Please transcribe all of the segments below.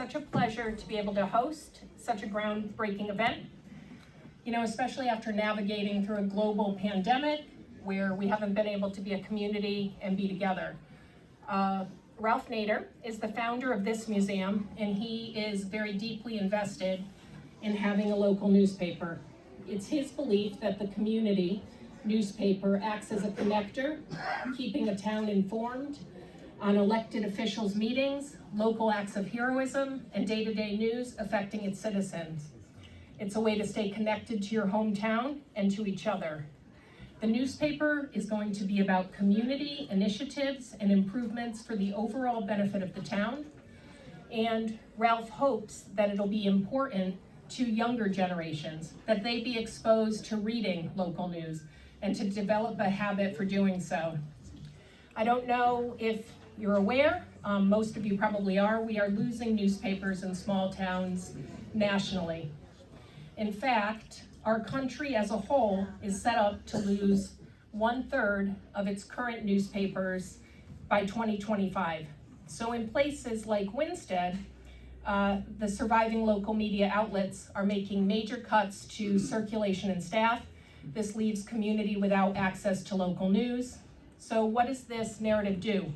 such a pleasure to be able to host such a groundbreaking event, especially after navigating through a global pandemic where we haven't been able to be a community and be together. Ralph Nader is the founder of this museum, and he is very deeply invested in having a local newspaper. It's his belief that the community newspaper acts as a connector, keeping a town informed on elected officials' meetings, local acts of heroism, and day-to-day news affecting its citizens. It's a way to stay connected to your hometown and to each other. The newspaper is going to be about community initiatives and improvements for the overall benefit of the town. And Ralph hopes that it'll be important to younger generations, that they be exposed to reading local news and to develop a habit for doing so. I don't know if you're aware, most of you probably are, we are losing newspapers in small towns nationally. In fact, our country as a whole is set up to lose 1/3 of its current newspapers by 2025. So in places like Winsted, the surviving local media outlets are making major cuts to circulation and staff. This leaves community without access to local news. So what does this narrative do?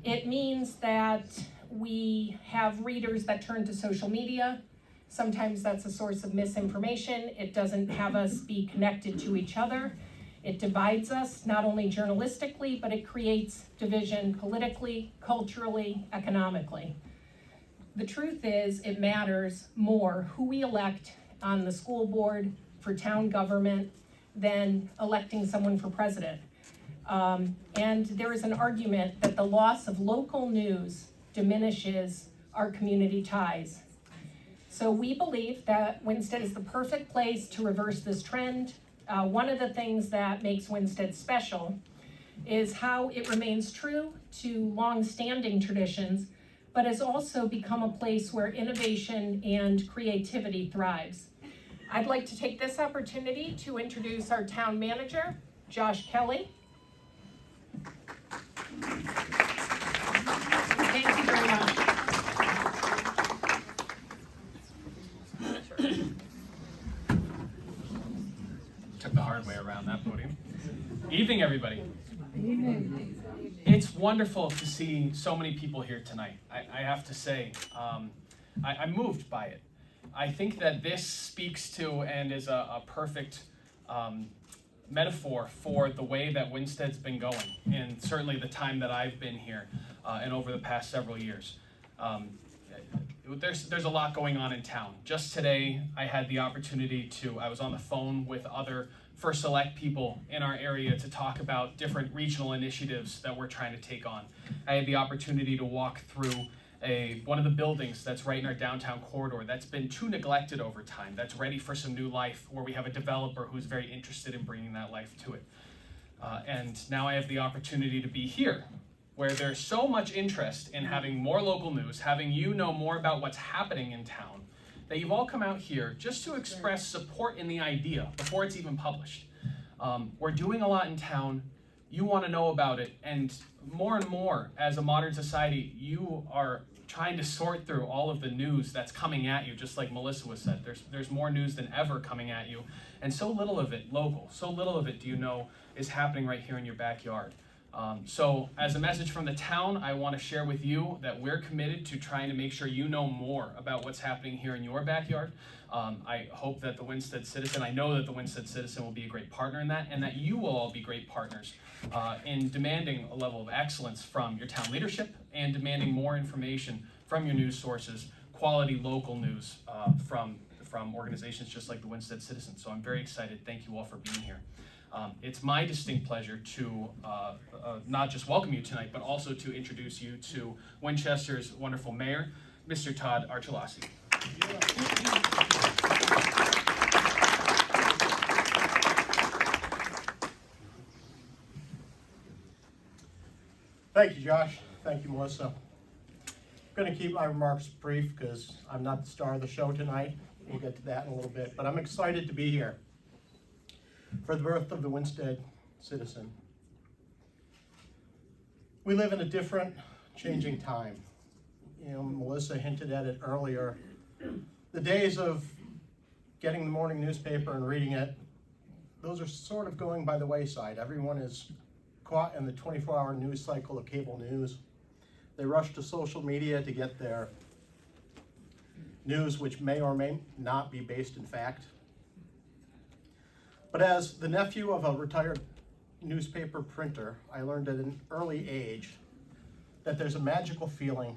It means that we have readers that turn to social media. Sometimes that's a source of misinformation. It doesn't have us be connected to each other. It divides us, not only journalistically, but it creates division politically, culturally, economically. The truth is, it matters more who we elect on the school board for town government than electing someone for president. And there is an argument that the loss of local news diminishes our community ties. So we believe that Winsted is the perfect place to reverse this trend. One of the things that makes Winsted special is how it remains true to long-standing traditions, but has also become a place where innovation and creativity thrives. I'd like to take this opportunity to introduce our town manager, Josh Kelly. Thank you very much. Took the hard way around that podium. Evening, everybody. Evening. It's wonderful to see so many people here tonight. I have to say, I'm moved by it. I think that this speaks to and is a perfect metaphor for the way that Winsted's been going, and certainly the time that I've been here and over the past several years. There's a lot going on in town. Just today, I had the opportunity I was on the phone with other First Select people in our area to talk about different regional initiatives that we're trying to take on. I had the opportunity to walk through one of the buildings that's right in our downtown corridor that's been too neglected over time, that's ready for some new life, where we have a developer who's very interested in bringing that life to it. And now I have the opportunity to be here, where there's so much interest in having more local news, having you know more about what's happening in town, that you've all come out here just to express support in the idea before it's even published. We're doing a lot in town. You want to know about it, and more as a modern society, you are trying to sort through all of the news that's coming at you, just like Melissa was said. There's more news than ever coming at you, and so little of it local, so little of it do you know is happening right here in your backyard. So as a message from the town, I want to share with you that we're committed to trying to make sure you know more about what's happening here in your backyard. I hope that the Winsted Citizen, I know that the Winsted Citizen will be a great partner in that, and that you will all be great partners in demanding a level of excellence from your town leadership and demanding more information from your news sources, quality local news from organizations just like the Winsted Citizen. So I'm very excited. Thank you all for being here. It's my distinct pleasure to not just welcome you tonight, but also to introduce you to Winchester's wonderful mayor, Mr. Todd Archulasi. Thank you, Josh. Thank you, Melissa. I'm going to keep my remarks brief because I'm not the star of the show tonight. We'll get to that in a little bit, but I'm excited to be here for the birth of the Winsted Citizen. We live in a different, changing time Melissa hinted at it earlier. The days of getting the morning newspaper and reading it, those are sort of going by the wayside. Everyone is caught in the 24-hour news cycle of cable news. They rush to social media to get their news, which may or may not be based in fact. But as the nephew of a retired newspaper printer, I learned at an early age that there's a magical feeling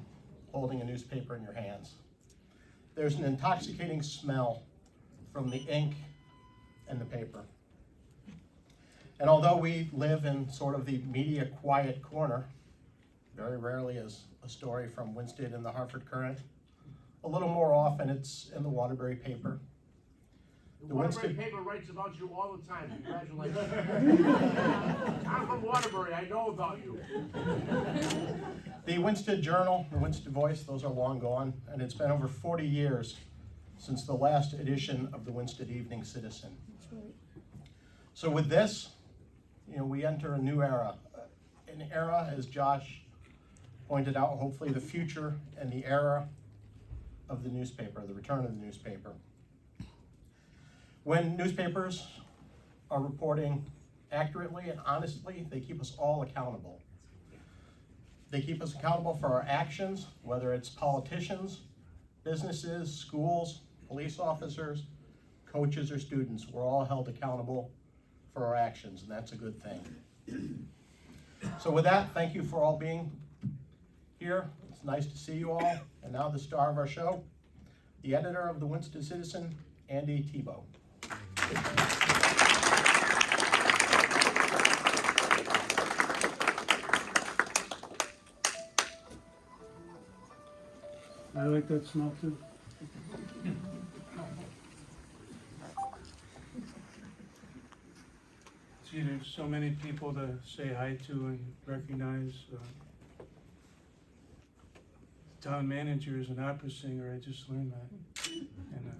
holding a newspaper in your hands. There's an intoxicating smell from the ink and the paper. And although we live in sort of the media quiet corner, very rarely is a story from Winsted in the Hartford Courant. A little more often it's in the Waterbury paper. The Waterbury paper writes about you all the time. Congratulations. I'm from Waterbury. I know about you. The Winsted Journal, the Winsted Voice, those are long gone, and it's been over 40 years since the last edition of the Winsted Evening Citizen. So with this, we enter a new era. An era, as Josh pointed out, hopefully the future and the era of the newspaper, the return of the newspaper. When newspapers are reporting accurately and honestly, they keep us all accountable. They keep us accountable for our actions, whether it's politicians, businesses, schools, police officers, coaches, or students. We're all held accountable for our actions, and that's a good thing. So with that, thank you for all being here. It's nice to see you all. And now the star of our show, the editor of the Winsted Citizen, Andy Tebow. I like that smell too. See, there's so many people to say hi to and recognize. Town manager is an opera singer, I just learned that. And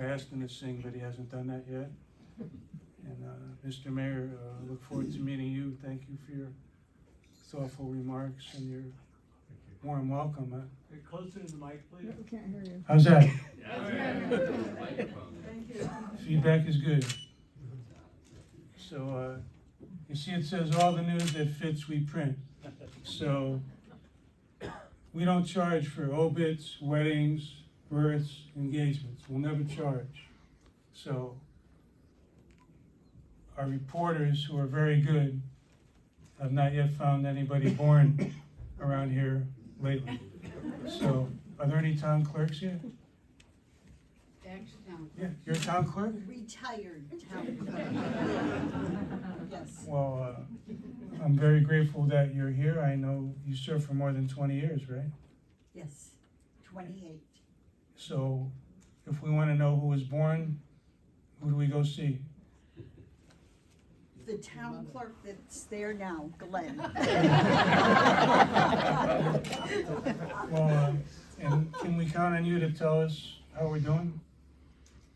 I asked him to sing, but he hasn't done that yet. And Mr. Mayor, look forward to meeting you. Thank you for your thoughtful remarks and your warm welcome. Get closer to the mic, please. We can't hear you. How's that? Thank you. Feedback is good. So, you see it says all the news that fits we print. So, we don't charge for obits, weddings, births, engagements. We'll never charge. So, our reporters, who are very good, have not yet found anybody born around here lately. So, are there any town clerks here? Yeah, you're a town clerk? Retired town clerk. Yes. Well, I'm very grateful that you're here. I know you served for more than 20 years, right? Yes, 28. So if we want to know who was born, who do we go see? The town clerk that's there now, Glenn. Well, and can we count on you to tell us how we're doing?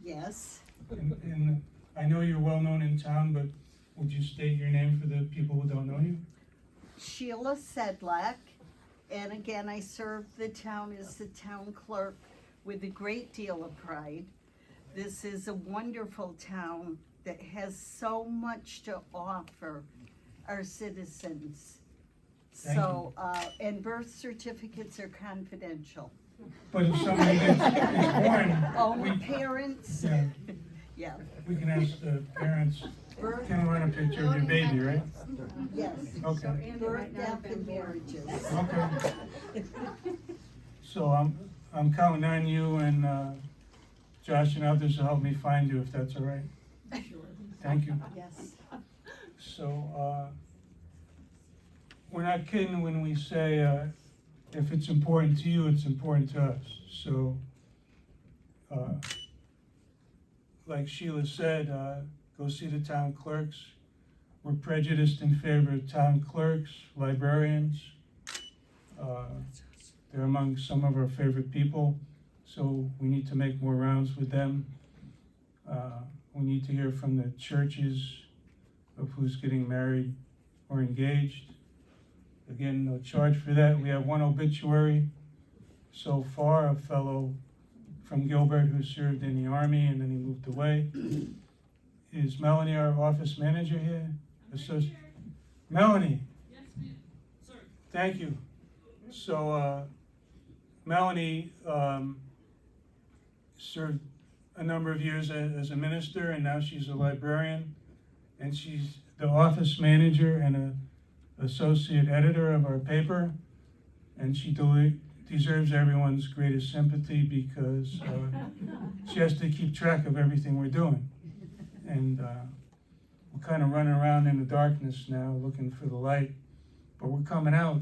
Yes, And I know you're well known in town, but would you state your name for the people who don't know you? Sheila Sedlak. And again, I serve the town as the town clerk with a great deal of pride. This is a wonderful town that has so much to offer our citizens. Thank So, and birth certificates are confidential. But if somebody is born, Only parents, yeah, yeah, we can ask the parents, birth, can we run a picture of your baby, right? yes, Okay. birth, death, and marriages. Okay. So I'm counting on you and Josh and others to help me find you, if that's all right. Sure. Thank you. Yes, So we're not kidding when we say if it's important to you, it's important to us. So like Sheila said, go see the town clerks. We're prejudiced in favor of town clerks, librarians. They're among some of our favorite people, so we need to make more rounds with them. We need to hear from the churches of who's getting married or engaged. Again, no charge for that. We have one obituary, so far, a fellow from Gilbert who served in the Army and then he moved away. Is Melanie our office manager here? Melanie? Yes, ma'am. Sir. Thank you. So, Melanie served a number of years as a minister, and now she's a librarian, and she's the office manager and an associate editor of our paper, and she deserves everyone's greatest sympathy because she has to keep track of everything we're doing. And we're kind of running around in the darkness now looking for the light, but we're coming out.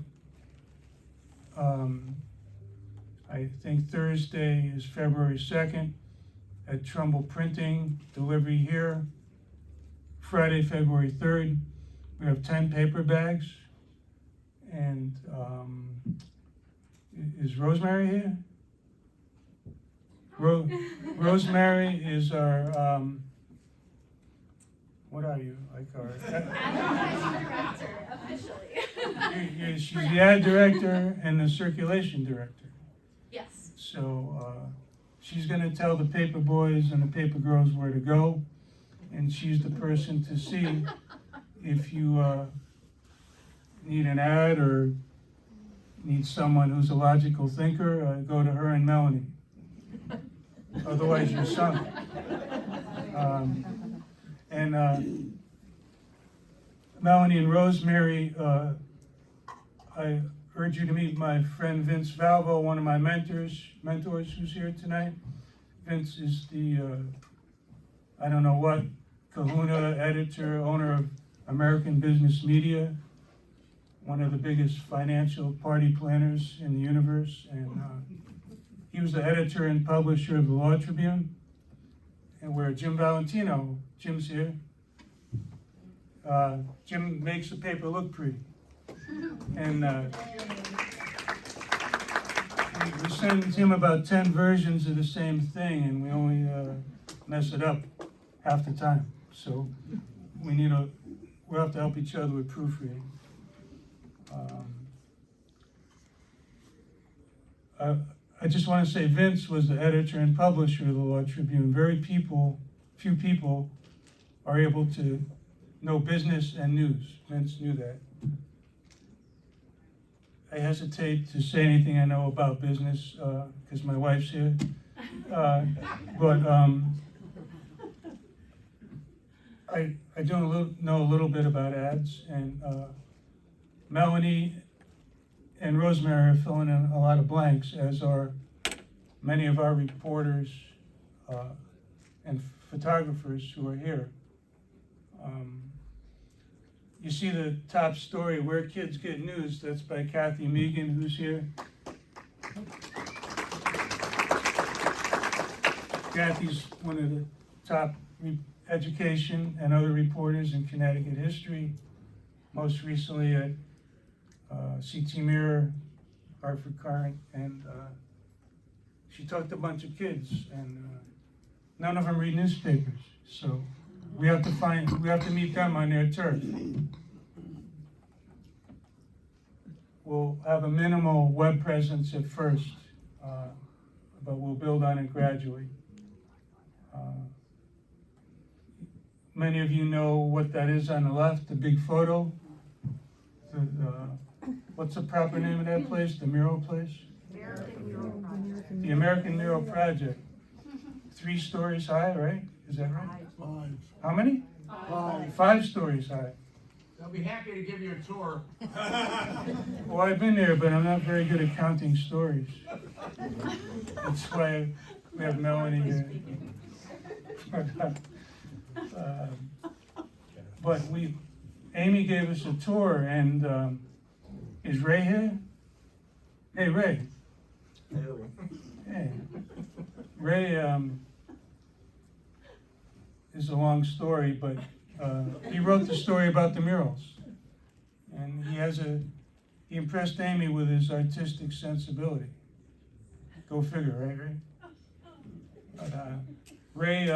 I think Thursday is February 2nd at Trumbull Printing, delivery here. Friday, February 3rd, we have 10 paper bags. And is Rosemary here? Rosemary is our, what are you? Like our Advertising director, officially. she's the ad director and the circulation director. Yes. So she's gonna tell the paper boys and the paper girls where to go, and she's the person to see if you need an ad or need someone who's a logical thinker, go to her and Melanie. Otherwise you're sunk. Melanie and Rosemary, I urge you to meet my friend Vince Valvo, one of my mentors who's here tonight. Vince is the, I don't know what, kahuna editor, owner of American Business Media, one of the biggest financial party planners in the universe. And he was the editor and publisher of the Law Tribune, and where Jim Valentino, Jim's here. Jim makes the paper look pretty. And we send him about 10 versions of the same thing, and we only mess it up half the time. So we'll have to help each other with proofreading. I just want to say Vince was the editor and publisher of the Law Tribune. Few people are able to know business and news. Vince knew that. I hesitate to say anything I know about business because my wife's here. But I do know a little bit about ads, and Melanie and Rosemary are filling in a lot of blanks, as are many of our reporters and photographers who are here. You see the top story, Where Kids Get News, that's by Kathy Megan, who's here. Kathy's one of the top education and other reporters in Connecticut history, most recently at CT Mirror, Hartford Current, and she talked to a bunch of kids, and none of them read newspapers, so we have to meet them on their turf. We'll have a minimal web presence at first, but we'll build on it gradually. Many of you know what that is on the left, the big photo. What's the proper name of that place? The mural place? American Mural Project. The American Mural Project. 3 stories high, right? Is that right? 5. How many? 5 stories high. They'll be happy to give you a tour. Well, I've been there, but I'm not very good at counting stories. That's why we have Melanie here. But Amy gave us a tour, and is Ray here? Hey, Ray. Hey. Ray is a long story, but he wrote the story about the murals. And he impressed Amy with his artistic sensibility. Go figure, right, Ray? But, Ray,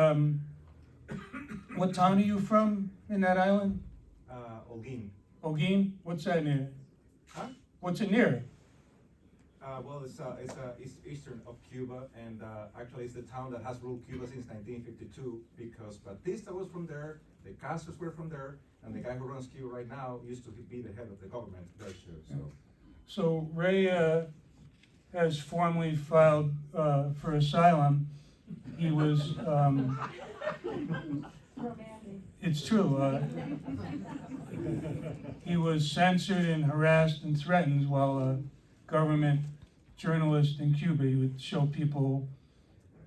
what town are you from in that island? Olguin. Olguin? What's that near? Huh? What's it near? Well, it's eastern of Cuba, and actually it's the town that has ruled Cuba since 1952 because Batista was from there, the Castros were from there, and the guy who runs Cuba right now used to be the head of the government there too. So Ray has formally filed for asylum. He was, it's true. He was censored and harassed and threatened while a government journalist in Cuba. He would show people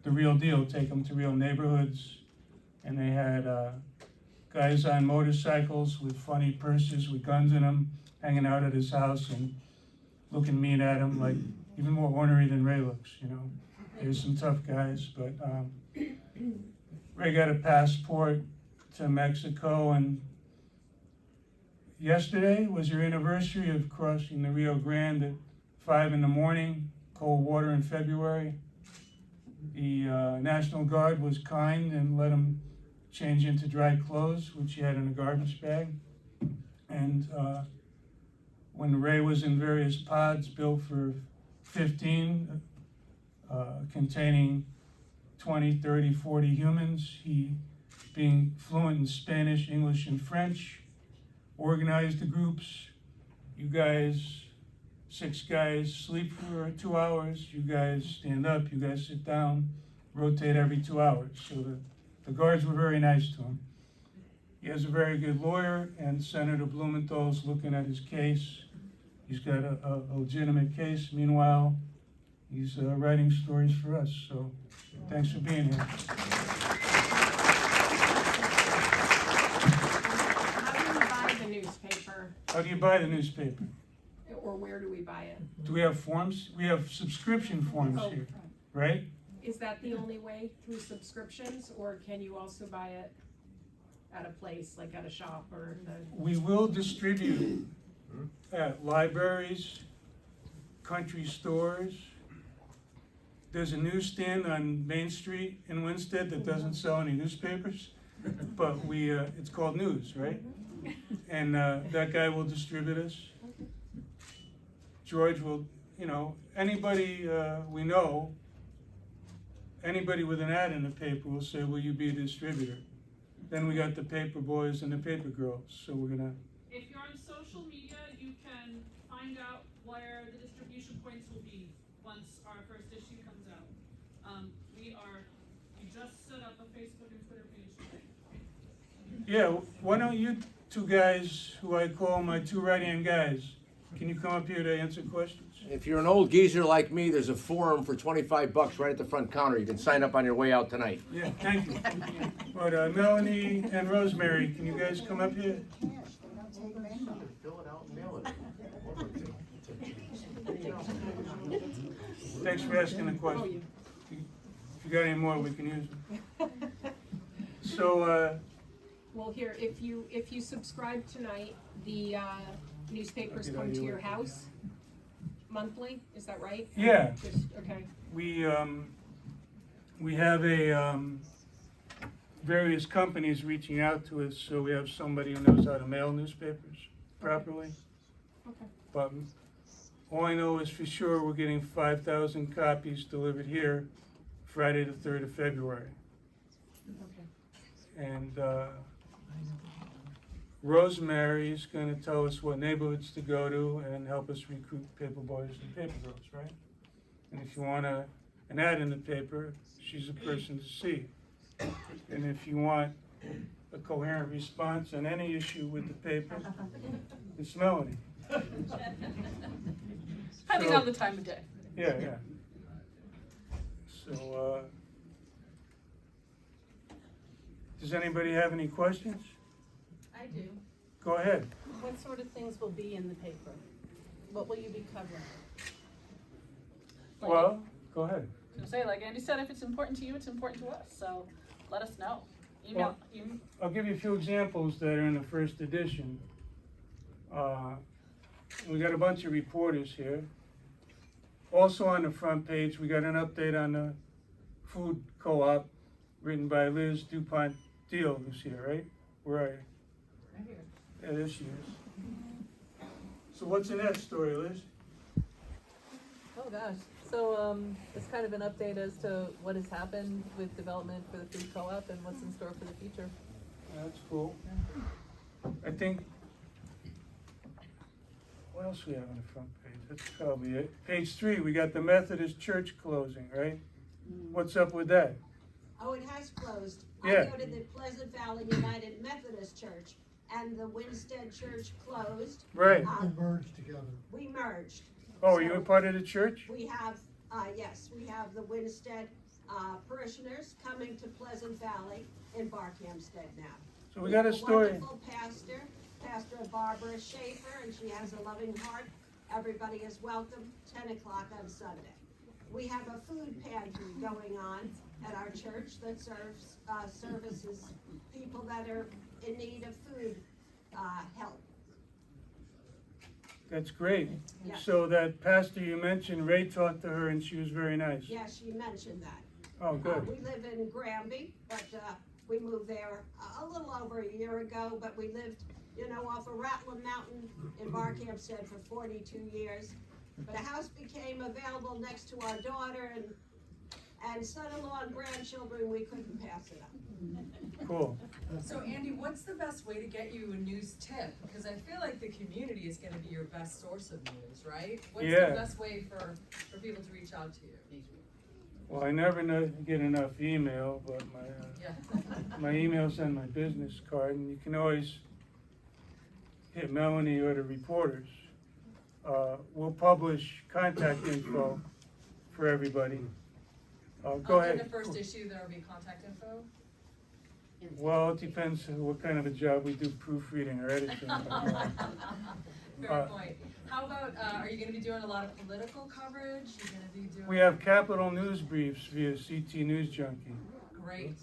the real deal, take them to real neighborhoods, and they had guys on motorcycles with funny purses with guns in them hanging out at his house and looking mean at him, like even more ornery than Ray looks, you know. There's some tough guys, but Ray got a passport to Mexico, and yesterday was your anniversary of crossing the Rio Grande at 5 a.m, cold water in February. The National Guard was kind and let him change into dry clothes, which he had in a garbage bag. And when Ray was in various pods built for 15, containing 20, 30, 40 humans, he, being fluent in Spanish, English, and French, organized the groups. You guys, 6 guys, sleep for 2 hours. You guys stand up. You guys sit down. Rotate every 2 hours. So the guards were very nice to him. He has a very good lawyer, and Senator Blumenthal's looking at his case. He's got a legitimate case. Meanwhile, he's writing stories for us. So thanks for being here. How do you buy the newspaper? Or where do we buy it? Do we have forms? We have subscription forms here, right? Is that the only way, through subscriptions, or can you also buy it at a place, like at a shop or the? We will distribute at libraries, country stores. There's a newsstand on Main Street in Winsted that doesn't sell any newspapers, but it's called News, right? And that guy will distribute us. George will, anybody we know, anybody with an ad in the paper will say, will you be a distributor? Then we got the paper boys and the paper girls, so we're gonna. If you're on social media, you can find out where the distribution points will be once our first issue comes out. We just set up a Facebook and Twitter page today. Yeah, why don't you 2 guys, who I call my 2 right-hand guys, can you come up here to answer questions? If you're an old geezer like me, there's a forum for $25 right at the front counter. You can sign up on your way out tonight. Yeah, thank you. But Melanie and Rosemary, can you guys come up here? Fill it out and mail it. Thanks for asking the question. If you got any more, we can use them. So, Well, here, if you subscribe tonight, the newspapers come to your house monthly, is that right? yeah, Okay. we have various companies reaching out to us, so we have somebody who knows how to mail newspapers properly. Okay. But all I know is for sure we're getting 5,000 copies delivered here Friday the 3rd of February. Okay. And Rosemary's gonna tell us what neighborhoods to go to and help us recruit paper boys and paper girls, right? And if you want an ad in the paper, she's a person to see. And if you want a coherent response on any issue with the paper, it's Melanie. Depending on the time of day. Yeah, yeah. So, does anybody have any questions? I do. Go ahead. What sort of things will be in the paper? What will you be covering? Well, go ahead. I was gonna say, like Andy said, if it's important to you, it's important to us, so let us know. Email. I'll give you a few examples that are in the first edition. We got a bunch of reporters here. Also on the front page, we got an update on the food co-op written by Liz DuPont Deal, who's here, right? Where are you? Right here. Yeah, there she is. So what's in that story, Liz? Oh gosh, so it's kind of an update as to what has happened with development for the food co-op and what's in store for the future. That's cool. I think, what else we have on the front page? That's probably it. Page 3, we got the Methodist church closing, right? What's up with that? Oh, it has closed. Yeah. I go to the Pleasant Valley United Methodist Church, and the Winstead Church closed. Right. Merged together. We merged. Oh, are you a part of the church? We have, yes, we have the Winstead parishioners coming to Pleasant Valley in Barkhamsted now. So we got a story. Wonderful pastor, Pastor Barbara Schaefer, and she has a loving heart. Everybody is welcome, 10 o'clock on Sunday. We have a food pantry going on at our church that serves, services people that are in need of food help. That's great. Yes. So that pastor you mentioned, Ray talked to her and she was very nice. Yeah, she mentioned that. Oh, good. We live in Granby, but we moved there a little over a year ago, but we lived, off of Rattler Mountain in Barkhamsted for 42 years. But a house became available next to our daughter and son-in-law and grandchildren, we couldn't pass it up. Cool. So Andy, what's the best way to get you a news tip? Because I feel like the community is gonna be your best source of news, right? What's Yeah. the best way for people to reach out to you? Well, I never get enough email, but my email's on my business card, and you can always hit Melanie or the reporters. We'll publish contact info for everybody. Go In ahead. the first issue, there will be contact info? Well, it depends what kind of a job we do, proofreading or editing. Fair point. How about, are you gonna be doing a lot of political coverage? You're gonna be doing? We have Capital News briefs via CT News Junkie. Great.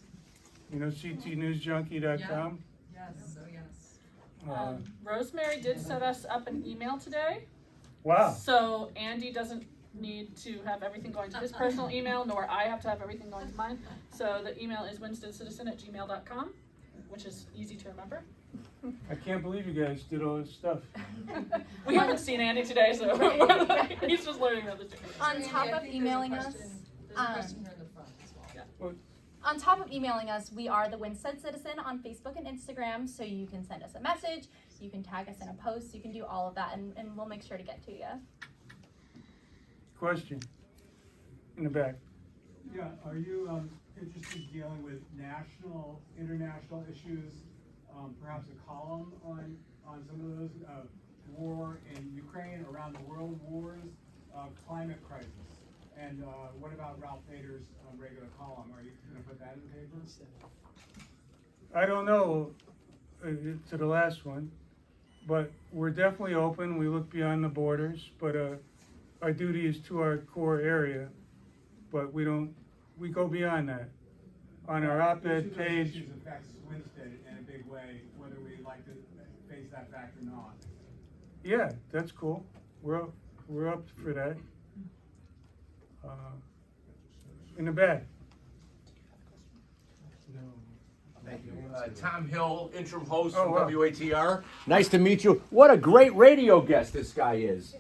You know ctnewsjunkie.com? Yes, so yes. Rosemary did set us up an email today. Wow. So Andy doesn't need to have everything going to his personal email, nor I have to have everything going to mine. So the email is winstedcitizen@gmail.com, which is easy to remember. I can't believe you guys did all this stuff. We haven't seen Andy today, so he's just learning about this. On top of emailing us, There's a question here in the front as well. on top of emailing us, we are the Winsted Citizen on Facebook and Instagram, so you can send us a message, you can tag us in a post, you can do all of that, and we'll make sure to get to you. Question in the back. Yeah, are you interested in dealing with national, international issues? Perhaps a column on some of those, war in Ukraine, around the world wars, climate crisis, and what about Ralph Nader's regular column? Are you going to put that in the paper? I don't know to the last one, but we're definitely open. We look beyond the borders, but our duty is to our core area, but we go beyond that. On our op-ed page. Issues affects Winsted in a big way, whether we like to face that fact or not. Yeah, that's cool. We're up for that. In the back. Thank you. Tom Hill, interim host Oh, from wow. WATR. Nice to meet you. What a great radio guest this guy is.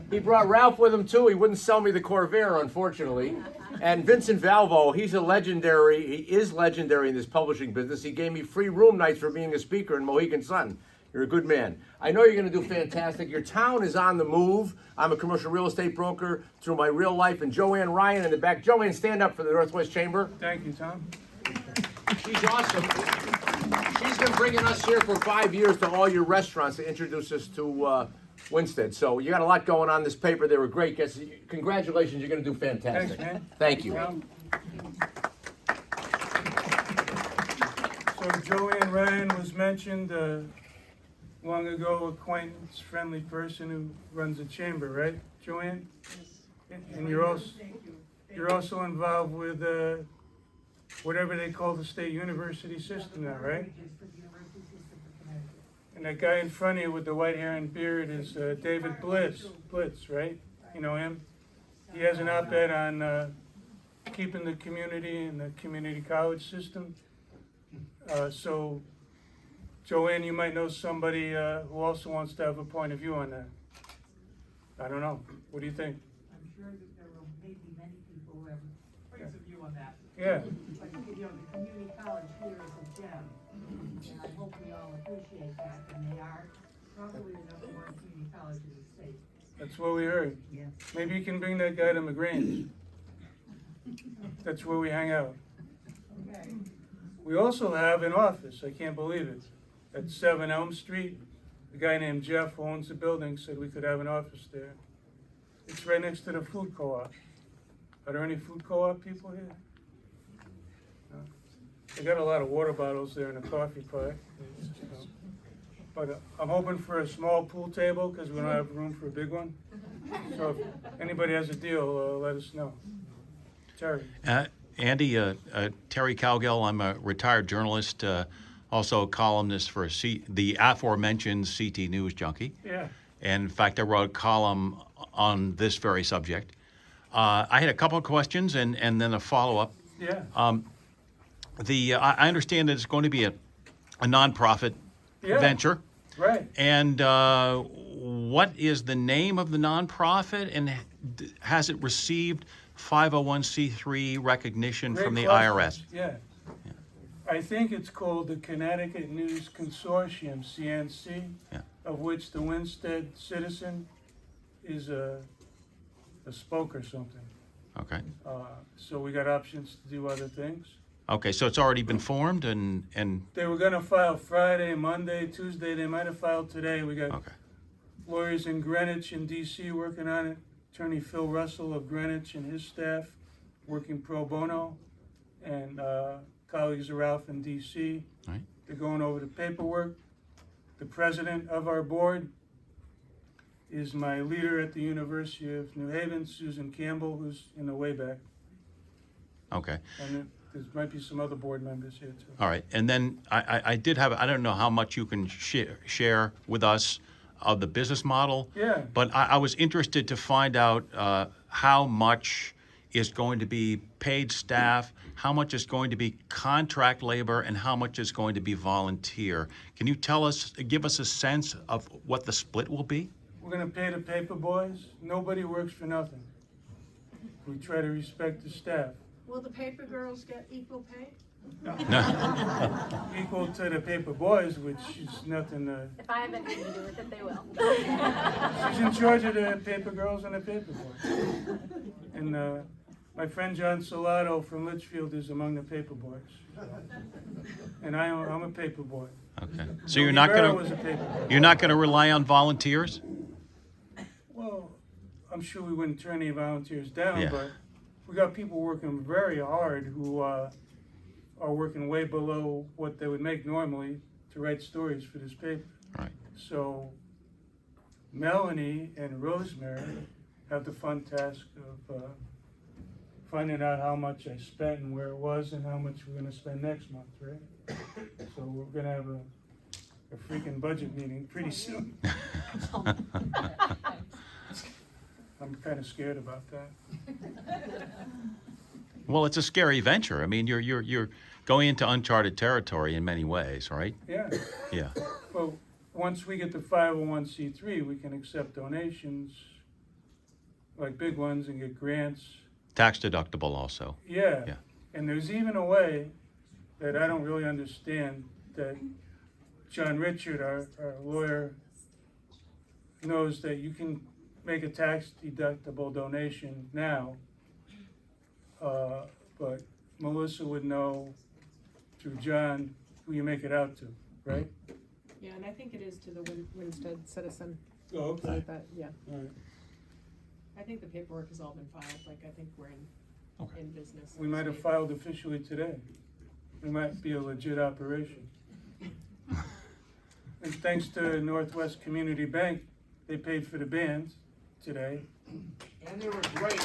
He brought Ralph with him too. He wouldn't sell me the Corvair, unfortunately. And Vincent Valvo, he is legendary in this publishing business. He gave me free room nights for being a speaker in Mohegan Sun. You're a good man. I know you're going to do fantastic. Your town is on the move. I'm a commercial real estate broker through my real life. And Joanne Ryan in the back. Joanne, stand up for the Northwest Chamber. Thank you, Tom. She's awesome. She's been bringing us here for 5 years to all your restaurants to introduce us to Winsted. So you got a lot going on this paper. They were great guests. Congratulations. You're going to do fantastic. Thanks, man. Thank you. So Joanne Ryan was mentioned, long ago acquaintance, friendly person who runs a chamber, right, Joanne? And you're also involved with whatever they call the state university system now, right? And that guy in front of you with the white hair and beard is David Blitz, right? You know him? He has an op-ed on keeping the community in the community college system. So, Joanne, you might know somebody who also wants to have a point of view on that. I don't know. What do you think? I'm sure that there will maybe many people who have points of view on that. Yeah. But, you know, the community college here is a gem, and I hope we all appreciate that, and they are probably the number one community college in the state. That's what we heard. Yes. Maybe you can bring that guy to McGrain's. That's where we hang out. Okay. We also have an office, I can't believe it, at 7 Elm Street. A guy named Jeff who owns the building said we could have an office there. It's right next to the food co-op. Are there any food co-op people here? No. They got a lot of water bottles there in the coffee pot. But I'm hoping for a small pool table because we don't have room for a big one. So if anybody has a deal, let us know. Terry. Andy, Terry Cowgill, I'm a retired journalist, also a columnist for the aforementioned CT News Junkie. Yeah. And in fact, I wrote a column on this very subject. I had a couple of questions and then a follow-up. Yeah. I understand that it's going to be a nonprofit venture. Right. And what is the name of the nonprofit, and has it received 501c3 recognition from the IRS? Yeah. I think it's called the Connecticut News Consortium, CNC, of which the Winsted Citizen is a spoke or something. Okay. So we got options to do other things. Okay, so it's already been formed and They were gonna file Friday, Monday, Tuesday. They might have filed today. We got lawyers in Greenwich and DC working on it. Attorney Phil Russell of Greenwich and his staff working pro bono, and colleagues of Ralph in DC. Right. They're going over the paperwork. The president of our board is my leader at the University of New Haven, Susan Campbell, who's in the way back. Okay. And there might be some other board members here too. All right, and then I did have, I don't know how much you can share with us of the business model. Yeah. But I was interested to find out how much is going to be paid staff, how much is going to be contract labor, and how much is going to be volunteer. Can you give us a sense of what the split will be? We're gonna pay the paper boys. Nobody works for nothing. We try to respect the staff. Will the paper girls get equal pay? Equal to the paper boys, which is nothing to... If I have anything to do with it, they will. She's in charge of the paper girls and the paper boys. And my friend John Salato from Litchfield is among the paper boys. And I'm a paper boy. Okay. So you're not gonna rely on volunteers? Well, I'm sure we wouldn't turn any volunteers down, Yeah. but we got people working very hard who are working way below what they would make normally to write stories for this paper. Right. So Melanie and Rosemary have the fun task of finding out how much I spent and where it was and how much we're gonna spend next month, right? So we're gonna have a freaking budget meeting pretty soon. I'm kind of scared about that. Well, it's a scary venture. I mean, you're going into uncharted territory in many ways, right? Yeah. Yeah. Well, once we get the 501c3, we can accept donations, like big ones, and get grants. Tax deductible also. Yeah. Yeah. And there's even a way that I don't really understand that John Richard, our lawyer, knows that you can make a tax deductible donation now, but Melissa would know through John who you make it out to, right? Yeah, and I think it is to the Winsted Citizen. Oh, okay. Like that, yeah. All right. I think the paperwork has all been filed, like I think we're in business. We might have filed officially today. It might be a legit operation. And thanks to Northwest Community Bank, they paid for the band today. And they were great.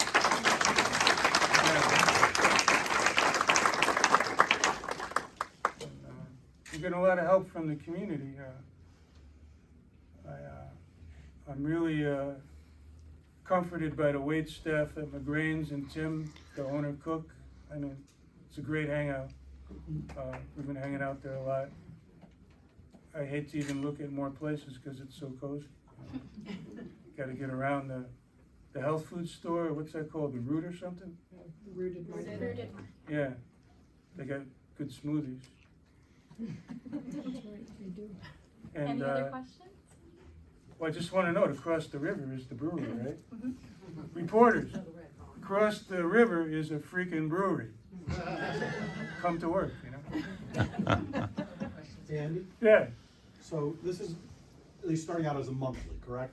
We're getting a lot of help from the community. I'm really comforted by the wait staff at McGrain's and Tim, the owner cook. I mean, it's a great hangout. We've been hanging out there a lot. I hate to even look at more places because it's so cozy. Got to get around the the health food store, what's that called, the Root or something? Rooted. Yeah, they got good smoothies. And, Any other questions? well, I just wanna know, across the river is the brewery, right? Reporters, across the river is a freaking brewery. Come to work, you know? Andy? Yeah, So this is at least starting out as a monthly, correct?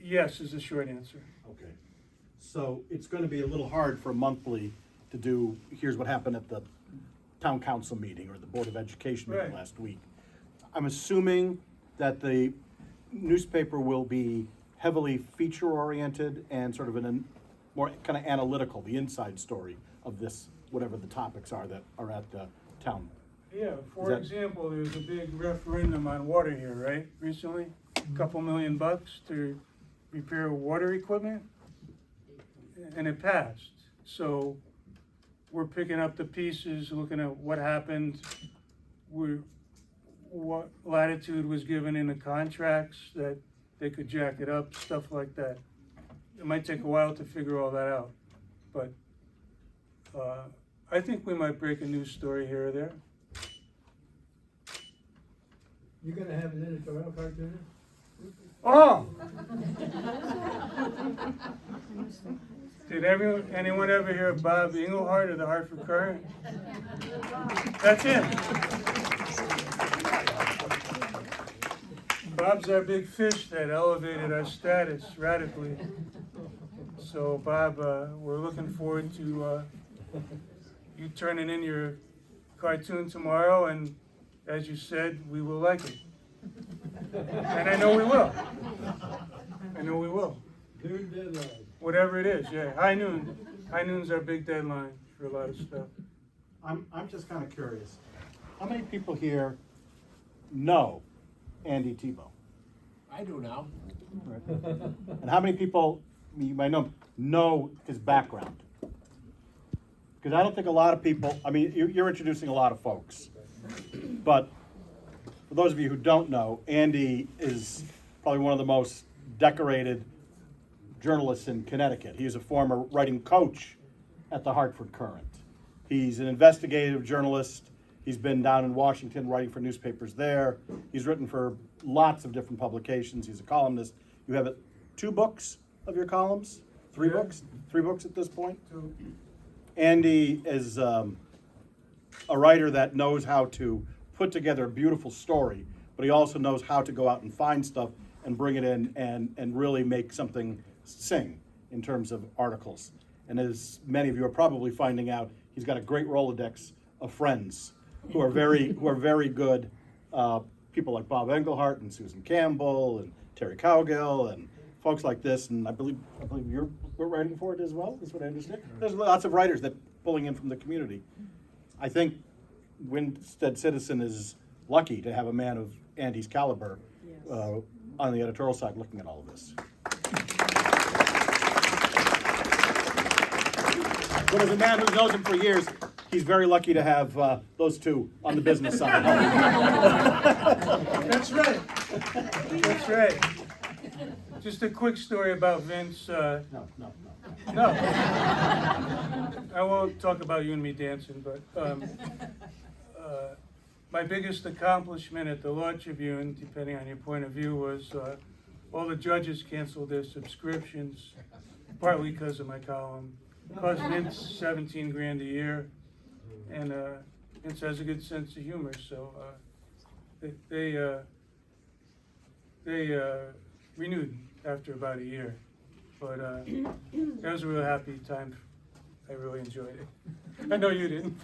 yes is the short answer. Okay. So it's gonna be a little hard for a monthly to do, here's what happened at the town council meeting or the Board of Education meeting Right. last week. I'm assuming that the newspaper will be heavily feature-oriented and sort of more kind of analytical, the inside story of this, whatever the topics are that are at the town. Yeah, for that- example, there was a big referendum on water here, right, recently? Couple $1 million to repair water equipment, and it passed. So we're picking up the pieces, looking at what happened, what latitude was given in the contracts that they could jack it up, stuff like that. It might take a while to figure all that out, but I think we might break a news story here or there. You gonna have an editorial cartoon? Oh! Did anyone ever hear of Bob Englehart of the Hartford Courant? That's him. Bob's our big fish that elevated our status radically. So Bob, we're looking forward to you turning in your cartoon tomorrow, and as you said, we will like it. And I know we will. I know we will. Noon deadline. Whatever it is, yeah. High noon. High noon's our big deadline for a lot of stuff. I'm just kind of curious. How many people here know Andy Tebow? I do now. And how many people, you might know his background? Because I don't think a lot of people, I mean, you're introducing a lot of folks. But for those of you who don't know, Andy is probably one of the most decorated journalists in Connecticut. He is a former writing coach at the Hartford Courant. He's an investigative journalist. He's been down in Washington writing for newspapers there. He's written for lots of different publications. He's a columnist. You have 2 books of your columns? 3 books? 3 books at this point? 2. Andy is a writer that knows how to put together a beautiful story, but he also knows how to go out and find stuff and bring it in and really make something sing in terms of articles. And as many of you are probably finding out, he's got a great Rolodex of friends who are very good. People like Bob Englehart and Susan Campbell and Terry Cowgill and folks like this. And I believe you're writing for it as well, is what I understand. There's lots of writers that pulling in from the community. I think Winsted Citizen is lucky to have a man of Andy's caliber on the editorial side looking at all of this. But as a man who knows him for years, he's very lucky to have those two on the business side. That's right. That's right. Just a quick story about Vince. No. I won't talk about you and me dancing, but my biggest accomplishment at the Law Tribune, depending on your point of view, was all the judges canceled their subscriptions, partly because of my column. It cost Vince $17,000 a year, and Vince has a good sense of humor, so they renewed after about a year. But that was a real happy time. I really enjoyed it. I know you didn't,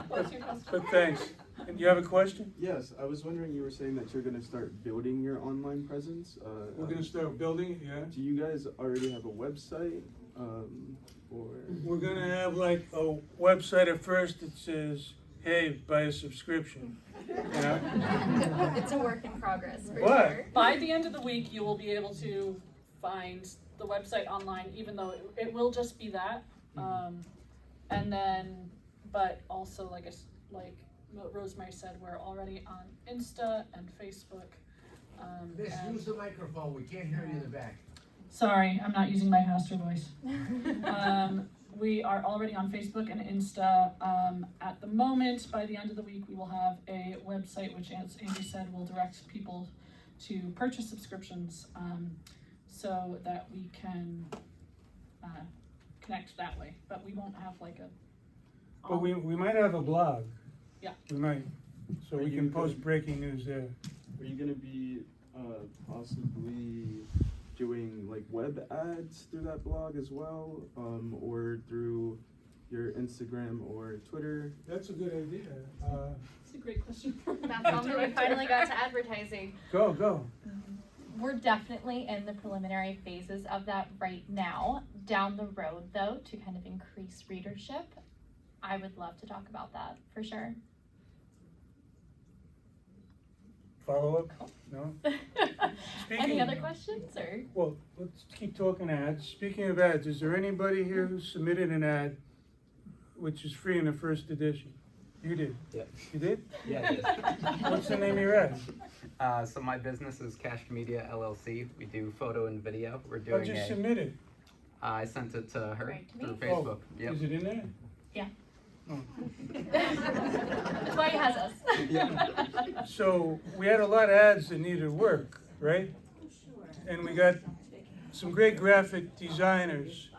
but thanks. And you have a question? Yes, I was wondering, you were saying that you're going to start building your online presence. We're going to start building it, yeah. Do you guys already have a website? Or We're going to have like a website at first that says, hey, buy a subscription. You know? It's a work in progress, for What? sure. By the end of the week, you will be able to find the website online, even though it will just be that. And then, but also, like Rosemary said, we're already on Insta and Facebook. and- use the microphone, we can't hear you in the back. Sorry, I'm not using my pastor voice. We are already on Facebook and Insta. At the moment, by the end of the week, we will have a website, which, as Andy said, will direct people to purchase subscriptions, so that we can connect that way. But we won't have like a. But we might have a blog. Yeah. We might, so we can post breaking news there. Are you gonna be possibly doing like web ads through that blog as well, or through your Instagram or Twitter? That's a good idea. That's a great question. That's when we finally got to advertising. Go. We're definitely in the preliminary phases of that right now. Down the road, though, to kind of increase readership, I would love to talk about that for sure. Follow up? No? Any other questions or? Well, let's keep talking ads. Speaking of ads, is there anybody here who submitted an ad which is free in the first edition? You did? Yeah. You did? Yeah, I did. What's the name of your ad? So my business is Cash Media LLC. We do photo and video. We're How'd doing you submit it? I sent it to her Right to me. through Facebook. Yep. Is it in there? Yeah. Oh. That's why he has us. So we had a lot of ads that needed work, right? And we got some great graphic designers.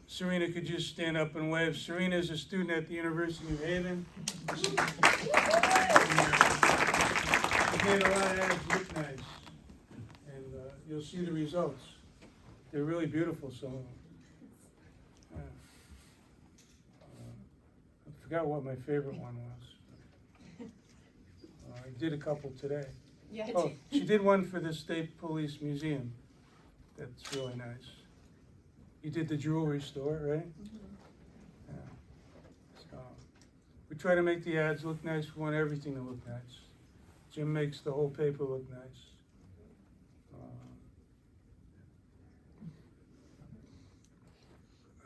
Serena could just stand up and wave. Serena is a student at the University of Haven. She made a lot of ads look nice, and you'll see the results. They're really beautiful, some of them. I forgot what my favorite one was. I did a couple today. Yeah. Oh, she did one for the State Police Museum. That's really nice. You did the jewelry store, right? Yeah. So, we try to make the ads look nice. We want everything to look nice. Jim makes the whole paper look nice.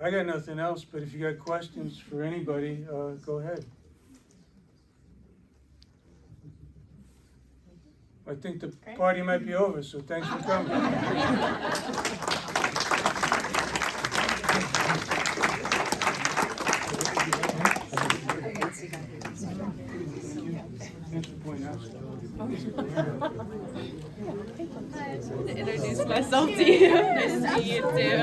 I got nothing else, but if you got questions for anybody, go ahead. I think the party might be over, so thanks for coming. Introduce myself to you. Nice to meet you too.